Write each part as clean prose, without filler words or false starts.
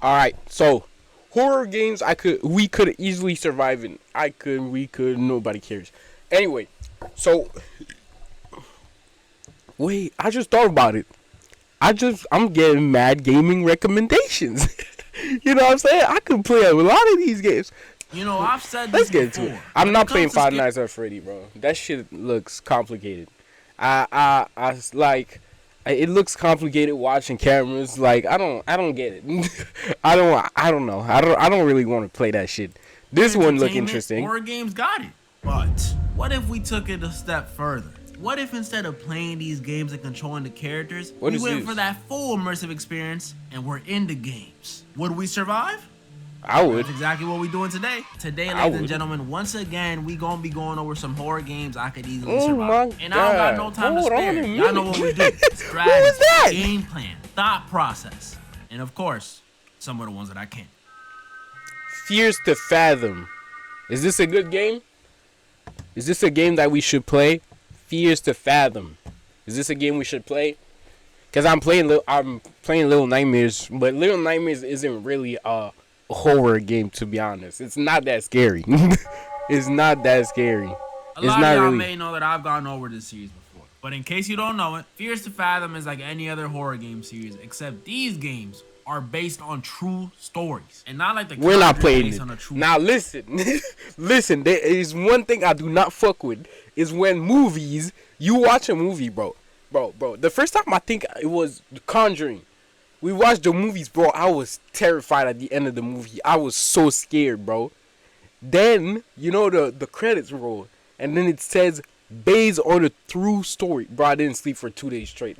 All right, so horror games we could easily survive in. We could. Nobody cares. Anyway, so wait, I just thought about it. I'm getting mad gaming recommendations. You know what I'm saying? I could play a lot of these games. You know, I've said Let's this get into it. before. I'm When it not playing comes to Five Nights at Freddy, bro. That shit looks complicated. Like, it looks complicated watching cameras. Like, I don't get it. I don't know. I don't really want to play that shit. This one look entertainment, interesting. Horror games got it. But what if we took it a step further? What if instead of playing these games and controlling the characters, What we is went this? for that full immersive experience and we're in the games? Would we survive? I would. That's exactly what we're doing today. Today, I ladies would. and gentlemen, once again, we gonna be going over some horror games I could easily Oh survive. my And I don't got no God. time Hold to on spare. a Y'all know what we do. minute. Strategy, What was that? game plan, thought process, and of course, some of the ones that I can't. Fears to Fathom. Is this a good game? Is this a game that we should play? Fears to Fathom. Is this a game we should play? Cause I'm playing Little Nightmares, but Little Nightmares isn't really a horror game, to be honest. It's not that scary. It's not that scary. A It's lot not of y'all really. may know that I've gone over this series before. But in case you don't know it, Fears to Fathom is like any other horror game series, except these games are based on true stories. And not like the We're not Conjuring playing based it. on a true Now listen, listen. There is one thing I do not fuck with is when movies. You watch a movie, bro. The first time I think it was The Conjuring. We watched the movies, bro. I was terrified at the end of the movie. I was so scared, bro. Then you know the credits roll, and then it says based on a true story, bro. I didn't sleep for 2 days straight.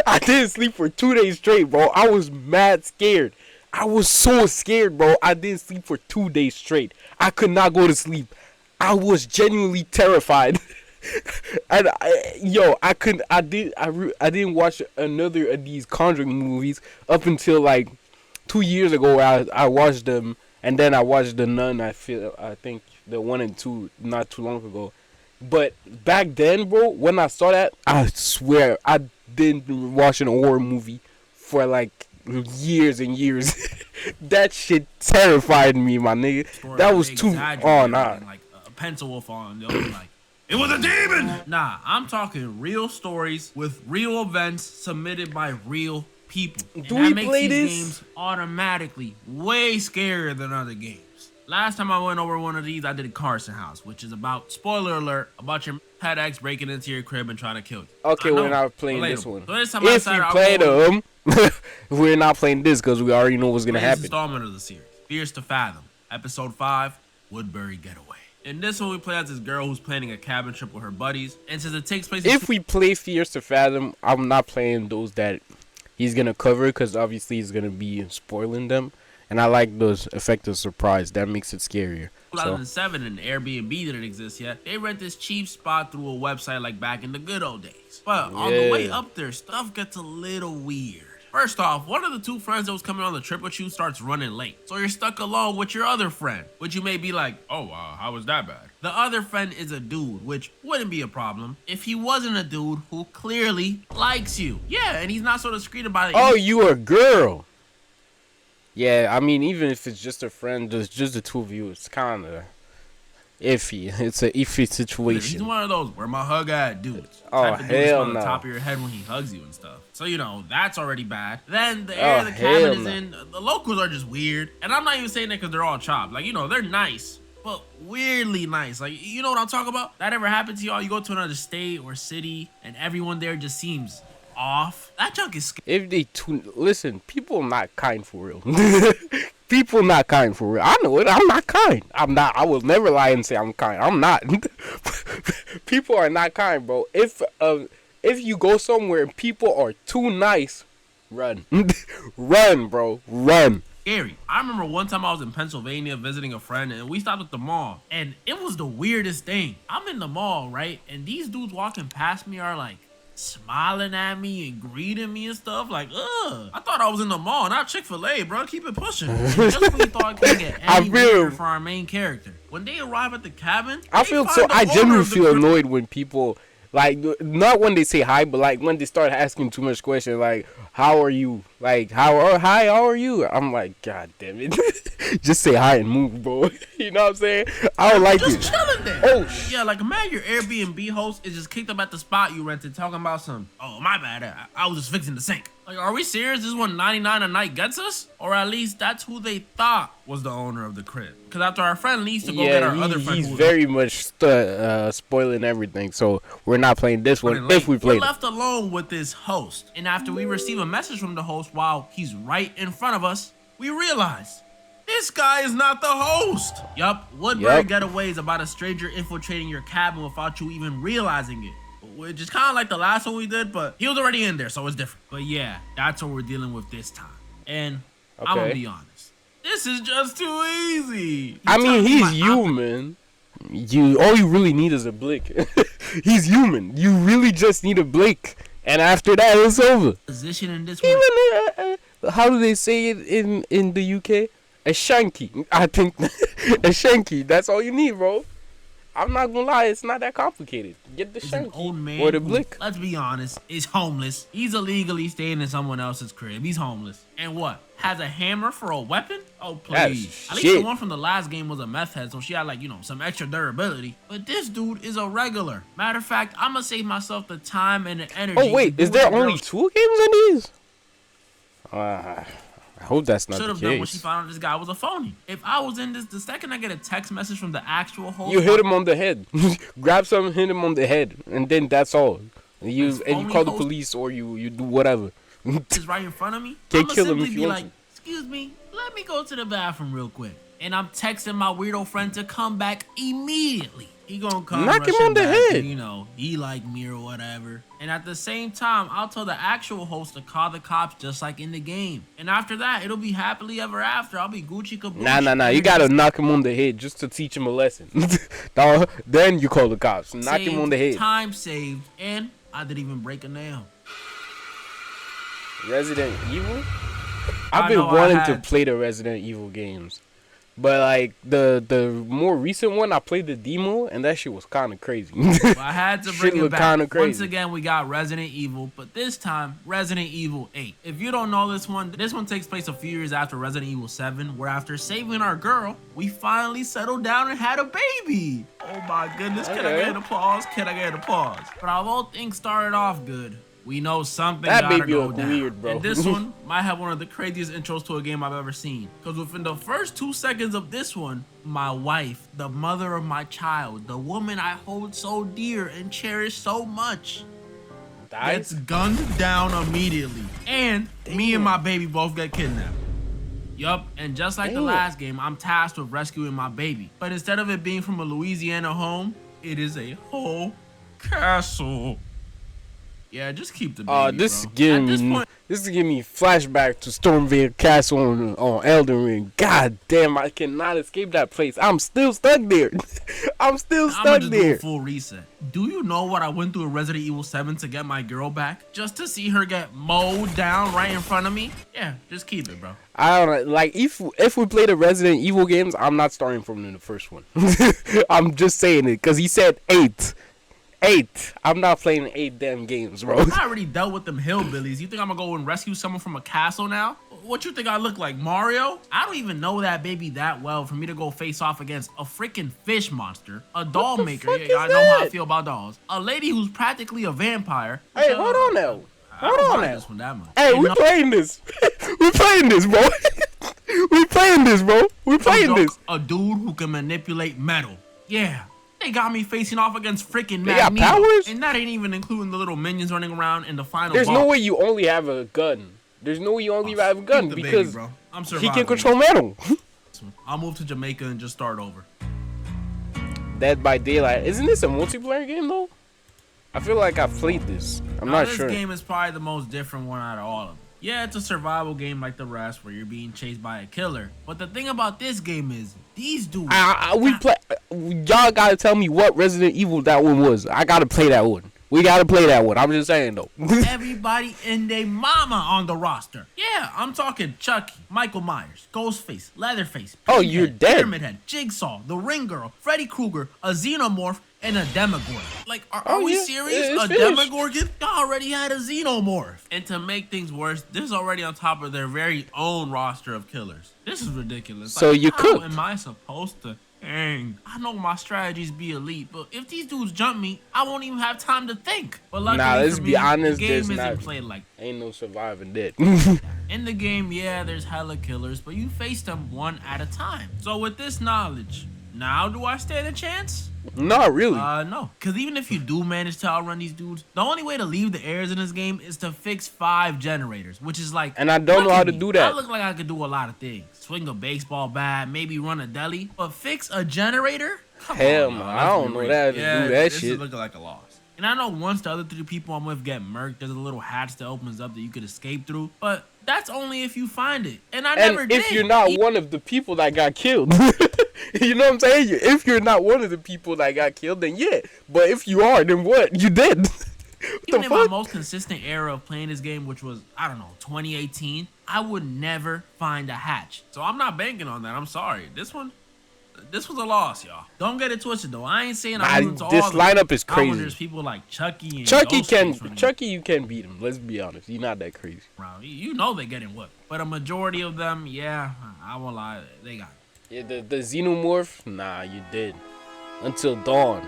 I didn't sleep for 2 days straight, bro. I was mad scared. I was so scared, bro. I didn't sleep for 2 days straight. I could not go to sleep. I was genuinely terrified. And I didn't watch another of these Conjuring movies up until like 2 years ago. I watched them, and then I watched The Nun. I think the 1 and 2 not too long ago. But back then, bro, when I saw that, I swear I didn't watch an horror movie for like years and years. That shit terrified me, my nigga. story. That They was too. exaggerate Oh it, nah. and, like a pencil wolf on. They'll be like, it was a demon. Nah, I'm talking real stories with real events submitted by real people. And Do that we makes play these this? games automatically way scarier than other games. Last time I went over one of these, I did Carson House, which is about, spoiler alert, about your pet ex breaking into your crib and trying to kill you. Okay, I know, we're not playing this relatable. one. So this time I If decided we I'll play go with them, we're not playing this because we already know what's gonna latest happen. installment of the series, Fears to Fathom, Episode 5, Woodbury Getaway. In this one, we play as this girl who's planning a cabin trip with her buddies, and since it takes place in If we play Fears to Fathom, I'm not playing those that he's gonna cover because obviously he's gonna be spoiling them, and I like those effect of surprise. That makes it scarier. So 2007 and Airbnb didn't exist yet, they rent this cheap spot through a website like back in the good old days. But on the way Yeah. up there, stuff gets a little weird. First off, one of the two friends that was coming on the trip with you starts running late. So you're stuck alone with your other friend, which you may be like, oh, how was that bad? The other friend is a dude, which wouldn't be a problem if he wasn't a dude who clearly likes you. Yeah, and he's not so discreet about it. oh, you a girl? Yeah, I mean, even if it's just a friend, just the two of you, it's kind of iffy. It's a iffy He's situation. one of those where my hug at dudes. Oh, Type of dude that's hell on the no. top of your head when he hugs you and stuff. So you know that's already bad. Then the Oh, area the hell cabin is no. in, the locals are just weird. And I'm not even saying that because they're all chopped. Like, you know, they're nice, but weirdly nice. Like, you know what I'm talking about? That ever happened to y'all? You go to another state or city and everyone there just seems off. That junk is scary. If they listen, people not kind for real. People not kind for real. I know it. I'm not kind. I'm not. I will never lie and say I'm kind. I'm not. People are not kind, bro. If you go somewhere and people are too nice, run. Run, bro. Run. Scary. I remember one time I was in Pennsylvania visiting a friend and we stopped at the mall and it was the weirdest thing. I'm in the mall, right? And these dudes walking past me are like smiling at me and greeting me and stuff. Like, ugh. I thought I was in the mall, not Chick-fil-A, bro. Keep it pushing. And just when we thought it couldn't get I any feel- weirder for our main character. When they arrive at the cabin, I they feel find so. the I owner genuinely of the feel crib. annoyed when people Like, not when they say hi, but like when they start asking too much questions, like, how are you? Like, hi, how are you? I'm like, God damn it. Just say hi and move, bro. You know what I'm saying? I don't like just it. chilling there. Oh, yeah, like imagine your Airbnb host is just kicked up at the spot you rented, talking about some. Oh, my bad. I was just fixing the sink. Like, are we serious? This one 99 a night gets us, or at least that's who they thought was the owner of the crib. Because after our friend leaves to go get our other friend, he's very much spoiling everything. So we're not playing this one if we play. We're left alone with this host, and after we receive a message from the host while he's right in front of us, we realize this guy is not the host. Yup, Woodbury Getaway is about a stranger infiltrating your cabin without you even realizing it. Which is kind of like the last one we did, but he was already in there, so it's different. But yeah, that's what we're dealing with this time. And I'm gonna be honest, this is just too easy. I mean, he's human. All you really need is a blick. He's human. You really just need a blick, and after that, it's over. Position in this one. How do they say it in the UK? A shanky. I think a shanky. That's all you need, bro. I'm not gonna lie, it's not that complicated. Get the shanky or the blick. Let's be honest, is homeless. He's illegally staying in someone else's crib. He's homeless. And what? Has a hammer for a weapon? Oh, please. At least the one from the last game was a meth head, so she had, like, you know, some extra durability. But this dude is a regular. Matter of fact, I'm gonna save myself the time and the energy. Oh, wait, is there only 2 games in these? I hope that's not the case. Should have done when she found out this guy was a phony. If I was in this, the second I get a text message from the actual host, you hit him on the head. Grab something, hit him on the head, and then that's all. You call the police or you do whatever. Is right in front of me. Can't kill him if you want to. Excuse me, let me go to the bathroom real quick. And I'm texting my weirdo friend to come back immediately. He gonna come knock him on the head. And, you know, he like me or whatever. And at the same time, I'll tell the actual host to call the cops just like in the game. And after that, it'll be happily ever after. I'll be Gucci Kabuchi. Nah. You gotta knock him on the head just to teach him a lesson. Then you call the cops. Knock him on the head. Time saved. And I didn't even break a nail. Resident Evil? I've been wanting to play the Resident Evil games. But like the more recent one, I played the demo and that shit was kind of crazy. Well, I had to bring it back. Once again, we got Resident Evil, but this time Resident Evil 8. If you don't know this one takes place a few years after Resident Evil 7, where after saving our girl, we finally settled down and had a baby. Oh my goodness! Can I get an applause? Can I get an applause? But although things started off good, we know something gotta go down. Weird, bro. And this one might have one of the craziest intros to a game I've ever seen. Because within the first 2 seconds of this one, my wife, the mother of my child, the woman I hold so dear and cherish so much, gets gunned down immediately. And me and my baby both get kidnapped. Yup, and just like the last game, I'm tasked with rescuing my baby. But instead of it being from a Louisiana home, it is a whole castle. Yeah, just keep the baby, this is giving me flashback to Stormvale Castle on Elden Ring. God damn, I cannot escape that place. I'm still stuck there. I'm still stuck there. Do a full reset. Do you know what I went through in Resident Evil 7 to get my girl back? Just to see her get mowed down right in front of me? Yeah, just keep it, bro. I don't know. Like, if we play the Resident Evil games, I'm not starting from the first one. I'm just saying it because he said 8. 8. I'm not playing 8 damn games, bro. I already dealt with them hillbillies. You think I'm gonna go and rescue someone from a castle now? What you think I look like, Mario? I don't even know that baby that well for me to go face off against a freaking fish monster, a doll maker. Yeah, I know how I feel about dolls. A lady who's practically a vampire. Hey, hold on now. Hold on now. This one that much. Hey, we playing this. We playing this, bro. We playing this, bro. We playing this. A dude who can manipulate metal. Yeah. They got me facing off against freaking Magneto. They got powers? And that ain't even including the little minions running around in the final There's boss. no way you only have a gun. There's no way you only have a gun because baby, I'm he can control metal. I'll move to Jamaica and just start over. Dead by Daylight. Isn't this a multiplayer game though? I feel like I've played this. I'm not sure. This game is probably the most different one out of all of them. Yeah, it's a survival game like the rest where you're being chased by a killer. But the thing about this game is these dudes. Y'all gotta tell me what Resident Evil that one was. I gotta play that one. We gotta play that one. I'm just saying though. Everybody and their mama on the roster. Yeah, I'm talking Chucky, Michael Myers, Ghostface, Leatherface, Oh, you're Pinhead, dead. Pyramid Head, Jigsaw, the Ring Girl, Freddy Krueger, a Xenomorph, and a Demogorgon. Like, are Oh, we yeah. serious? It's A finished. Demogorgon? Y'all already had a Xenomorph. And to make things worse, this is already on top of their very own roster of killers. This is ridiculous. So you how cooked. am I supposed to? Dang, I know my strategies be elite, but if these dudes jump me, I won't even have time to think. But luckily let's for be me, honest, the game there's isn't not- played like Ain't no surviving that. in the game, yeah, there's hella killers, but you face them one at a time. So with this knowledge, now do I stand a chance? Not really. No. Because even if you do manage to outrun these dudes, the only way to leave the airs in this game is to fix 5 generators, which is like... And I don't know look how at to me. do that. I look like I could do a lot of things. Swing a baseball bat, maybe run a deli, but fix a generator? Come Hell on, no, yo, I let's don't be know real. that to do that this shit. is looking like a loss. And I know once the other 3 people I'm with get murked, there's a little hatch that opens up that you could escape through, but that's only if you find it. And I never And did. if you're not one of the people that got killed, you know what I'm saying? If you're not one of the people that got killed, then yeah. But if you are, then what? You did. What Even the in my fuck? most consistent era of playing this game, which was, I don't know, 2018, I would never find a hatch. So I'm not banking on that. I'm sorry. This was a loss, y'all. Don't get it twisted, though. I ain't saying I'm losing to all This of them. lineup is I wonder crazy. there's people like Chucky and Chucky Ghostface running Chucky, you can beat him. Let's be honest. He's not that crazy. around. You know they're getting whooped. But a majority of them, yeah, I won't lie, they got it. Yeah, the Xenomorph, nah, you did. Until dawn.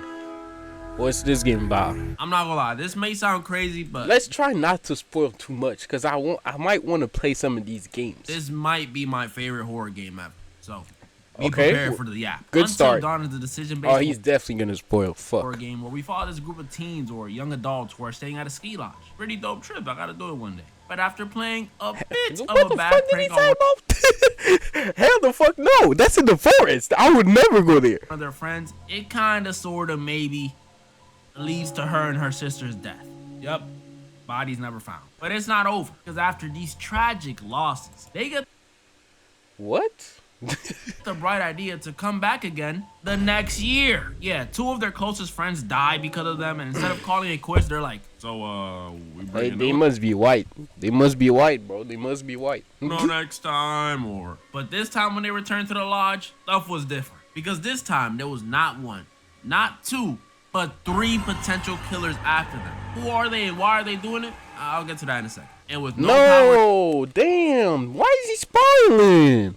What's this game about? I'm not gonna lie, this may sound crazy, but Let's try not to spoil too much, cause I might want to play some of these games. this might be my favorite horror game ever. So be Okay. prepared for the yap. Good Until start. Dawn is the decision-based Oh, he's definitely gonna spoil. horror Fuck. game where we follow this group of teens or young adults who are staying at a ski lodge. Pretty dope trip. I gotta do it one day. But after playing a bit of What a the bad fuck did he prank say, on bro? Hell the fuck no. That's in the forest. I would never go there. one of their friends, it kinda sorta maybe leads to her and her sister's death. Yup. Bodies never found. But it's not over. Because after these tragic losses, they get What? the bright idea to come back again the next year. Yeah, 2 of their closest friends die because of them, and instead of calling it quits, they're like, so we breaking They up? must be white. They must be white, bro. They must be white. No, next time, or but this time when they returned to the lodge, stuff was different, because this time there was not 1, not 2, but 3 potential killers after them. Who are they and why are they doing it? I'll get to that in a second. And with no power No, damn. Why is he spoiling?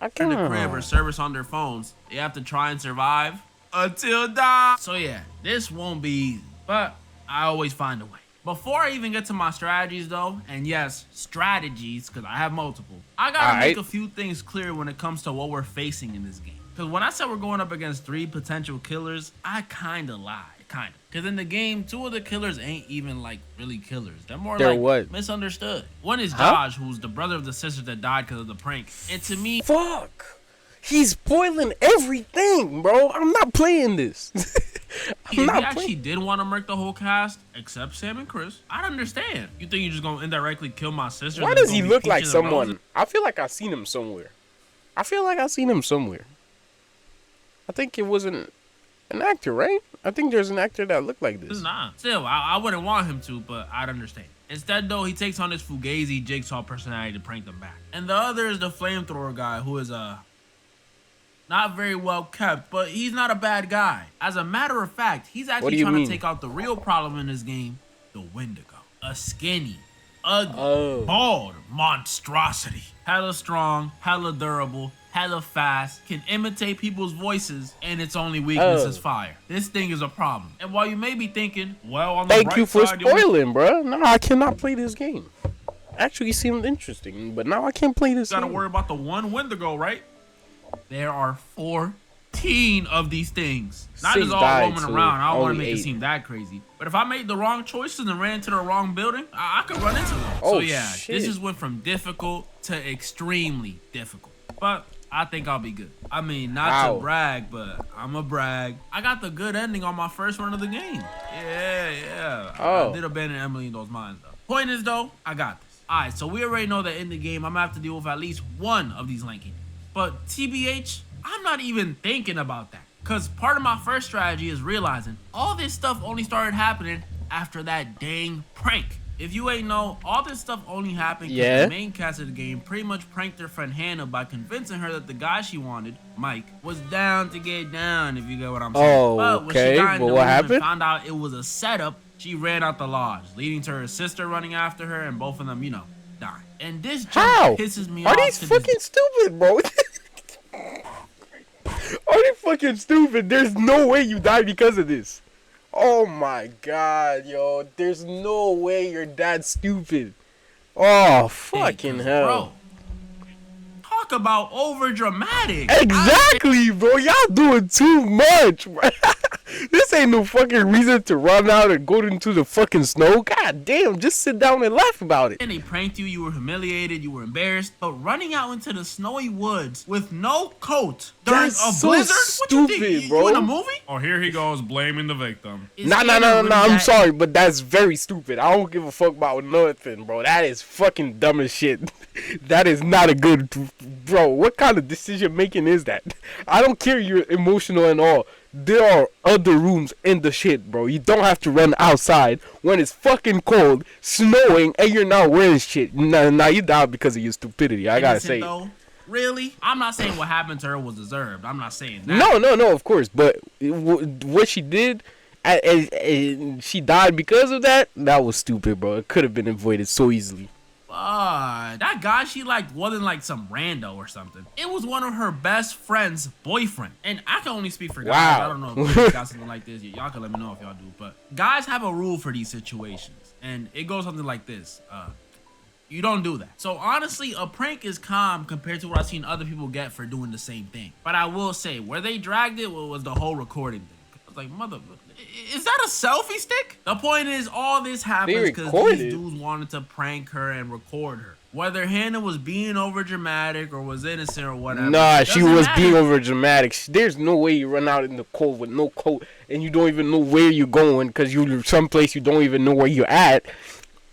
I in the can't. crib or service on their phones, they have to try and survive until dawn. So yeah, this won't be easy, but I always find a way. Before I even get to my strategies though, and yes, strategies, because I have multiple, I gotta Alright. make a few things clear when it comes to what we're facing in this game. Because when I said we're going up against 3 potential killers, I kinda lied. Kinda. Because in the game, 2 of the killers ain't even like really killers. They're more They're like what? misunderstood. One is Huh? Josh, who's the brother of the sister that died because of the prank. And to me, Fuck. He's spoiling everything, bro. I'm not playing this. if I'm he not actually playing. did want to murk the whole cast, except Sam and Chris, I'd understand. You think you're just gonna indirectly kill my sister? Why and it's does he gonna be look like peaches and someone? roses? I feel like I've seen him somewhere. I feel like I've seen him somewhere. I think it was an actor, right? I think there's an actor that looked like this. Nah. Still, I wouldn't want him to, but I'd understand. Instead, though, he takes on this Fugazi Jigsaw personality to prank them back. And the other is the flamethrower guy, who is not very well kept, but he's not a bad guy. As a matter of fact, he's do actually you trying mean? to take out the real problem in this game, the Wendigo. A skinny, ugly, Oh. bald monstrosity. Hella strong, hella durable, hella fast, can imitate people's voices, and its only weakness Oh. is fire. This thing is a problem. And while you may be thinking, well, on the Thank bright you for side, you only spoiling, bro. No, I cannot play this game. Actually seemed interesting, but now I can't play this gotta game. worry about the one Wendigo, right? There are 14 of these things. Not 6 just all died, roaming so around. I don't want to only make it 8. seem that crazy. But if I made the wrong choices and ran into the wrong building, I could run into them. Oh, so yeah, shit. this just went from difficult to extremely difficult. But I think I'll be good. I mean, not Ow. to brag, but I'm a brag. I got the good ending on my first run of the game. Yeah. Oh. I did abandon Emily in those mines, though. Point is, though, I got this. Alright, so we already know that in the game, I'm gonna have to deal with at least one of these lanky. But TBH, I'm not even thinking about that. Cause part of my first strategy is realizing all this stuff only started happening after that dang prank. If you ain't know, all this stuff only happened because the main cast of the game pretty much pranked her friend Hannah by convincing her that the guy she wanted, Mike, was down to get down, if you get what I'm saying. Oh, but when okay. she got in the But room what and happened? found out it was a setup, she ran out the lodge, leading to her sister running after her and both of them, you know, dying. And this How? just pisses me Are off. these fucking stupid, bro? Are they fucking stupid? There's no way you die because of this. Oh my god, yo. There's no way you're that stupid. Oh, fucking hell. Bro, talk about over dramatic. Exactly, bro. Y'all doing too much, bro. This ain't no fucking reason to run out and go into the fucking snow. God damn, just sit down and laugh about it. And they pranked you, you were humiliated, you were embarrassed, but running out into the snowy woods with no coat during That's a so blizzard? stupid, What you think? bro. You in a movie? Oh, here he goes blaming the victim. Is No, Hannah really I'm that- sorry, but that's very stupid. I don't give a fuck about nothing, bro. That is fucking dumb as shit. That is not a good, bro. What kind of decision making is that? I don't care you're emotional and all. There are other rooms in the shit, bro. You don't have to run outside when it's fucking cold, snowing, and you're not wearing shit. Now you died because of your stupidity. I gotta Innocent, say. though? Really? I'm not saying what happened to her was deserved. I'm not saying that. No, of course. But what she did, and she died because of that, that was stupid, bro. It could have been avoided so easily. That guy she liked wasn't like some rando or something. It was one of her best friend's boyfriend. And I can only speak for guys. Wow. I don't know if you got something like this. Y'all can let me know if y'all do. But guys have a rule for these situations. And it goes something like this. You don't do that. So honestly, a prank is calm compared to what I've seen other people get for doing the same thing. But I will say, where they dragged it was the whole recording thing. I was like, mother, is that a selfie stick? The point is, all this happens because recorded? these dudes wanted to prank her and record her. Whether Hannah was being over dramatic or was innocent or whatever. Nah, she doesn't was matter. being over dramatic. There's no way you run out in the cold with no coat and you don't even know where you're going because you're someplace you don't even know where you're at.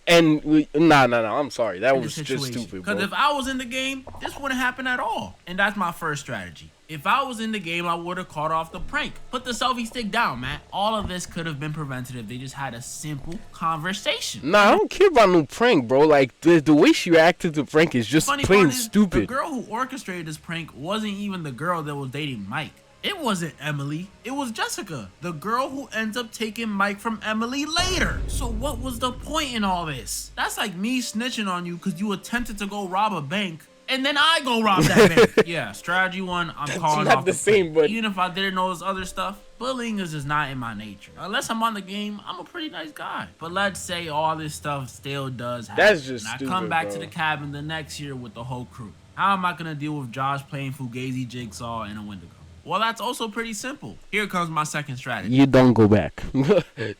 And nah, I'm sorry. That in was the just situation. stupid, bro. Because if I was in the game, this wouldn't happen at all. And that's my first strategy. If I was in the game, I would have caught off the prank. Put the selfie stick down, man. All of this could have been prevented if they just had a simple conversation. Nah, I don't care about no prank, bro. Like, the way she reacted to prank is just Funny plain part is, stupid. the girl who orchestrated this prank wasn't even the girl that was dating Mike. It wasn't Emily. It was Jessica, the girl who ends up taking Mike from Emily later. So what was the point in all this? That's like me snitching on you because you attempted to go rob a bank and then I go rob that bank. Yeah, strategy one, I'm calling not off the same, prank. but- Even if I didn't know this other stuff, bullying is just not in my nature. Unless I'm on the game, I'm a pretty nice guy. But let's say all this stuff still does happen. That's just and I stupid, come back bro. to the cabin the next year with the whole crew. How am I gonna deal with Josh playing Fugazi Jigsaw and a Wendigo? Well, that's also pretty simple. Here comes my second strategy. You don't go back.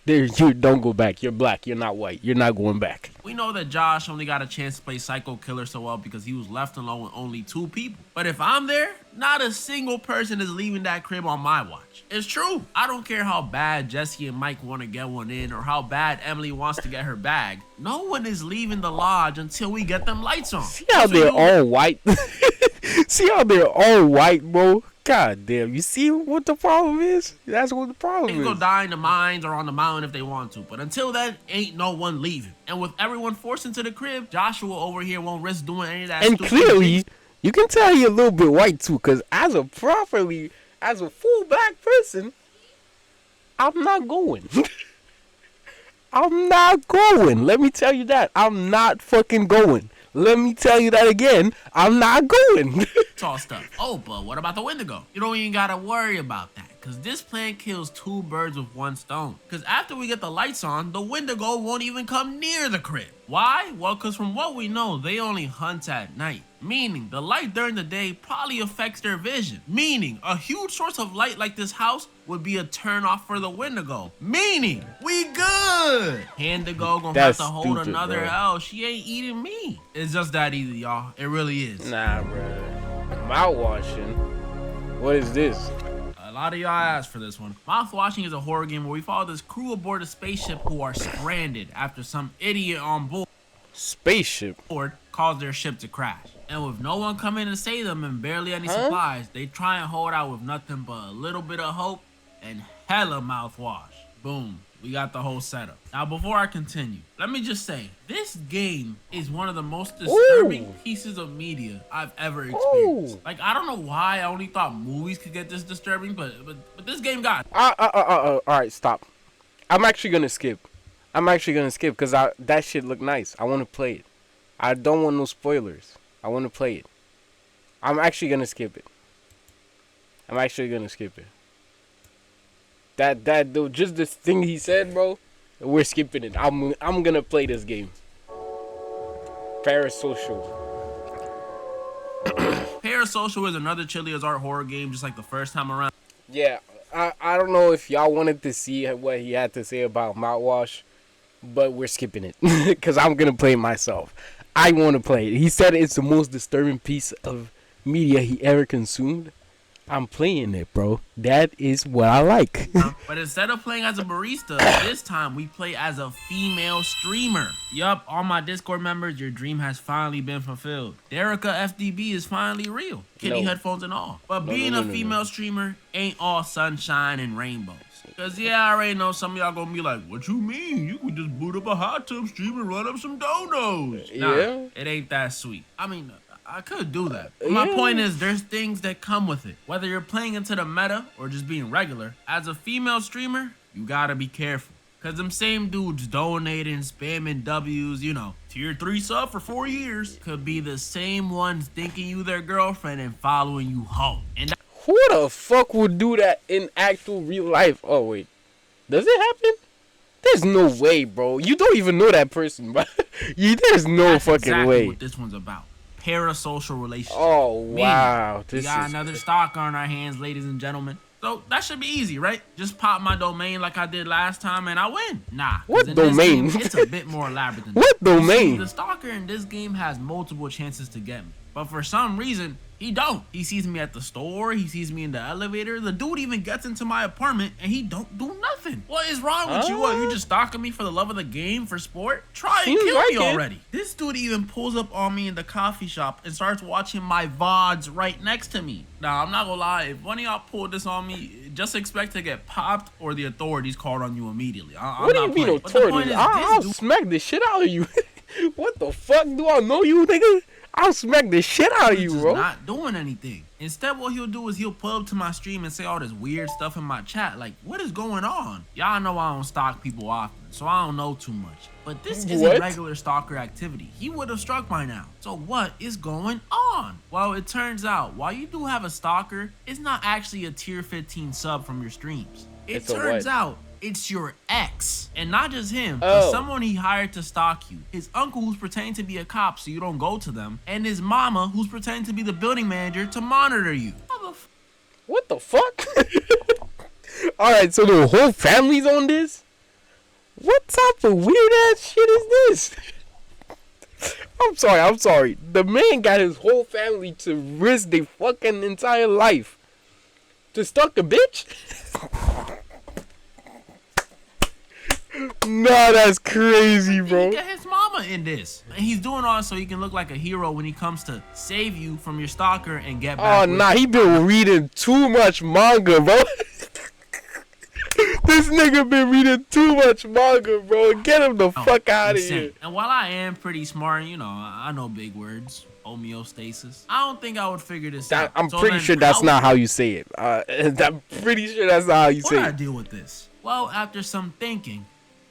You don't go back. You're black. You're not white. You're not going back. We know that Josh only got a chance to play Psycho Killer so well because he was left alone with only 2 people. But if I'm there, not a single person is leaving that crib on my watch. It's true. I don't care how bad Jesse and Mike want to get one in or how bad Emily wants to get her bag. No one is leaving the lodge until we get them lights on. See how So they're you- all white? See how they're all white, bro? God damn. You see what the problem is? That's what the They problem can go is. die in the mines or on the mountain if they want to. But until then, ain't no one leaving. And with everyone forced into the crib, Joshua over here won't risk doing any of that And stupid clearly, shit. you can tell you're a little bit white too, because as a full black person, I'm not going. I'm not going. Let me tell you that. I'm not fucking going. Let me tell you that again. I'm not going. It's all stuff. Oh, but what about the Wendigo? You don't even gotta worry about that. Cause this plan kills 2 birds with 1 stone. Cause after we get the lights on, the Wendigo won't even come near the crib. Why? Well, cause from what we know, they only hunt at night. Meaning, the light during the day probably affects their vision. Meaning, a huge source of light like this house would be a turn off for the Wendigo. Meaning, we good. Handigo gonna That's have to hold stupid, another bro. L. She ain't eating me. It's just that easy, y'all. It really is. Nah, bro. Mouthwashing. What is this? A lot of y'all asked for this one. Mouthwashing is a horror game where we follow this crew aboard a spaceship who are stranded after some idiot on board Spaceship. cause their ship to crash. And with no one coming to save them and barely any supplies, they try and hold out with nothing but a little bit of hope and hella mouthwash. Boom. We got the whole setup. Now, before I continue, let me just say, this game is one of the most disturbing pieces of media I've ever experienced. Like, I don't know why I only thought movies could get this disturbing, but this game got it. All right, stop. I'm actually gonna skip. Because that shit look nice. I want to play it. I don't want no spoilers. I want to play it. I'm actually gonna skip it. That dude, just this thing he said, bro. We're skipping it. I'm gonna play this game. Parasocial. Parasocial is another Chili as Art horror game, just like the first time around. Yeah, I don't know if y'all wanted to see what he had to say about mouthwash, but we're skipping it because I'm gonna play it myself. I want to play it. He said it's the most disturbing piece of media he ever consumed. I'm playing it, bro. That is what I like. But instead of playing as a barista, this time we play as a female streamer. Yup, all my Discord members, your dream has finally been fulfilled. Derica FDB is finally real. Kitty headphones and all. But being a female streamer ain't all sunshine and rainbows. Cause yeah, I already know some of y'all gonna be like, what you mean? You could just boot up a hot tub stream and run up some donos. Nah, it ain't that sweet. I mean, I could do that. But my point is, there's things that come with it. Whether you're playing into the meta or just being regular, as a female streamer, you gotta be careful. Cause them same dudes donating, spamming W's, you know, tier 3 sub for 4 years, could be the same ones thinking you their girlfriend and following you home. And who the fuck would do that in actual real life? Oh, wait. Does it happen? There's no way, bro. You don't even know that person, bro. There's no that's fucking exactly way. What this one's about. Parasocial relationship. Oh, wow. We got another stalker on our hands, ladies and gentlemen. So that should be easy, right? Just pop my domain like I did last time and I win. Nah. What domain? Game, it's a bit more elaborate than what that. domain? See, the stalker in this game has multiple chances to get me. But for some reason, he don't. He sees me at the store. He sees me in the elevator. The dude even gets into my apartment and he don't do nothing. What is wrong with you? What, you just stalking me for the love of the game, for sport? Try and kill me already. This dude even pulls up on me in the coffee shop and starts watching my VODs right next to me. Now, I'm not gonna lie. If one of y'all pulled this on me, just expect to get popped or the authorities called on you immediately. What do you mean authorities? I'll smack the shit out of you. What the fuck? Do I know you, nigga? I'll smack the shit out of you, bro. Not doing anything. Instead, what he'll do is he'll pull up to my stream and say all this weird stuff in my chat. Like, what is going on? Y'all know I don't stalk people often, so I don't know too much. But this isn't regular stalker activity. He would have struck by now. So what is going on? Well, it turns out, while you do have a stalker, it's not actually a tier 15 sub from your streams. It turns out it's your ex. And not just him, but someone he hired to stalk you. His uncle who's pretending to be a cop so you don't go to them. And his mama who's pretending to be the building manager to monitor you. What the fuck? Alright, so the whole family's on this? What type of weird ass shit is this? I'm sorry. The man got his whole family to risk their fucking entire life to stalk a bitch? Nah, that's crazy, bro. He got his mama in this. And he's doing all so he can look like a hero when he comes to save you from your stalker and get back. Oh, nah, he been reading too much manga, bro. This nigga been reading too much manga, bro. Get him the fuck out of here. And while I am pretty smart, you know, I know big words. Homeostasis. I don't think I would figure this out. I'm pretty sure that's not how you say it. I'm pretty sure that's not how you say it. Why do I deal with this? Well, after some thinking,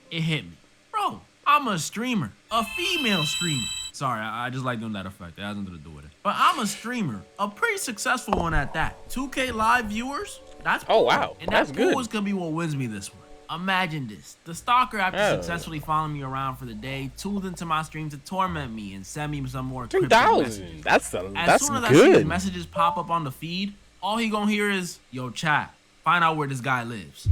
it hit me. Bro, I'm a streamer. A female streamer. Sorry, I just like doing that effect. It has nothing to do with it. But I'm a streamer. A pretty successful one at that. 2K live viewers? That's cool. Oh, wow. And that's good. Is going to be what wins me this one. Imagine this. The stalker, after successfully following me around for the day, tuned into my stream to torment me and send me some more cryptic messages. That's good. As soon as I see his messages pop up on the feed, all he gonna hear is, yo, chat, find out where this guy lives.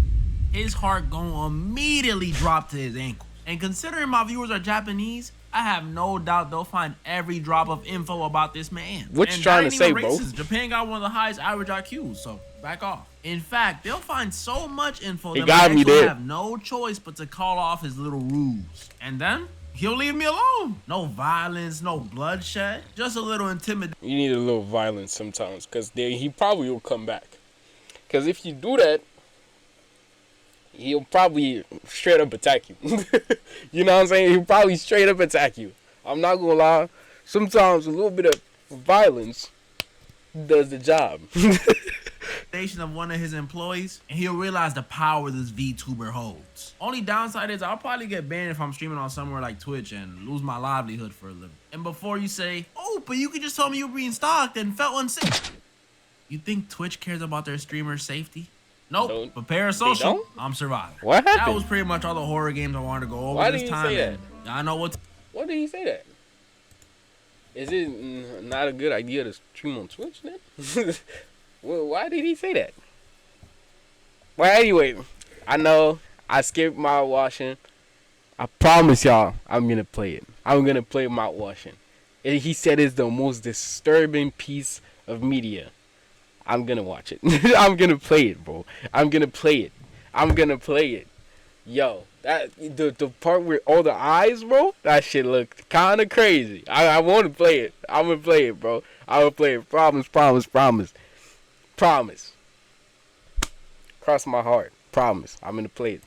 His heart gonna immediately drop to his ankles. And considering my viewers are Japanese, I have no doubt they'll find every drop of info about this man. What you trying to say, bro? Japan got one of the highest average IQs, so back off. In fact, they'll find so much info that they have no choice but to call off his little ruse. And then He'll leave me alone. No violence, no bloodshed, just a little intimidation. You need a little violence sometimes, cause he probably will come back. Cause if you do that, he'll probably straight up attack you. You know what I'm saying? He'll probably straight up attack you. I'm not gonna lie. Sometimes a little bit of violence does the job. Of one of his employees, and he'll realize the power this VTuber holds. Only downside is I'll probably get banned if I'm streaming on somewhere like Twitch and lose my livelihood for a living. And before you say, oh, but you could just tell me you're being stalked and felt unsafe. You think Twitch cares about their streamers' safety? Nope. But Parasocial, I'm surviving. What happened? That was pretty much all the horror games I wanted to go over. Why this did you time. say that? I know what. Why did he say that? Is it not a good idea to stream on Twitch then? Well, why did he say that? Well, anyway, I know I skipped mouth washing. I promise y'all, I'm gonna play it. I'm gonna play mouth washing. And he said it's the most disturbing piece of media. I'm gonna watch it. I'm gonna play it, bro. I'm gonna play it. I'm gonna play it. Yo, that the part with all the eyes, bro. That shit looked kind of crazy. I want to play it. I'm gonna play it, bro. I'm gonna play it. Promise, promise, promise, promise. Cross my heart. Promise. I'm gonna play it.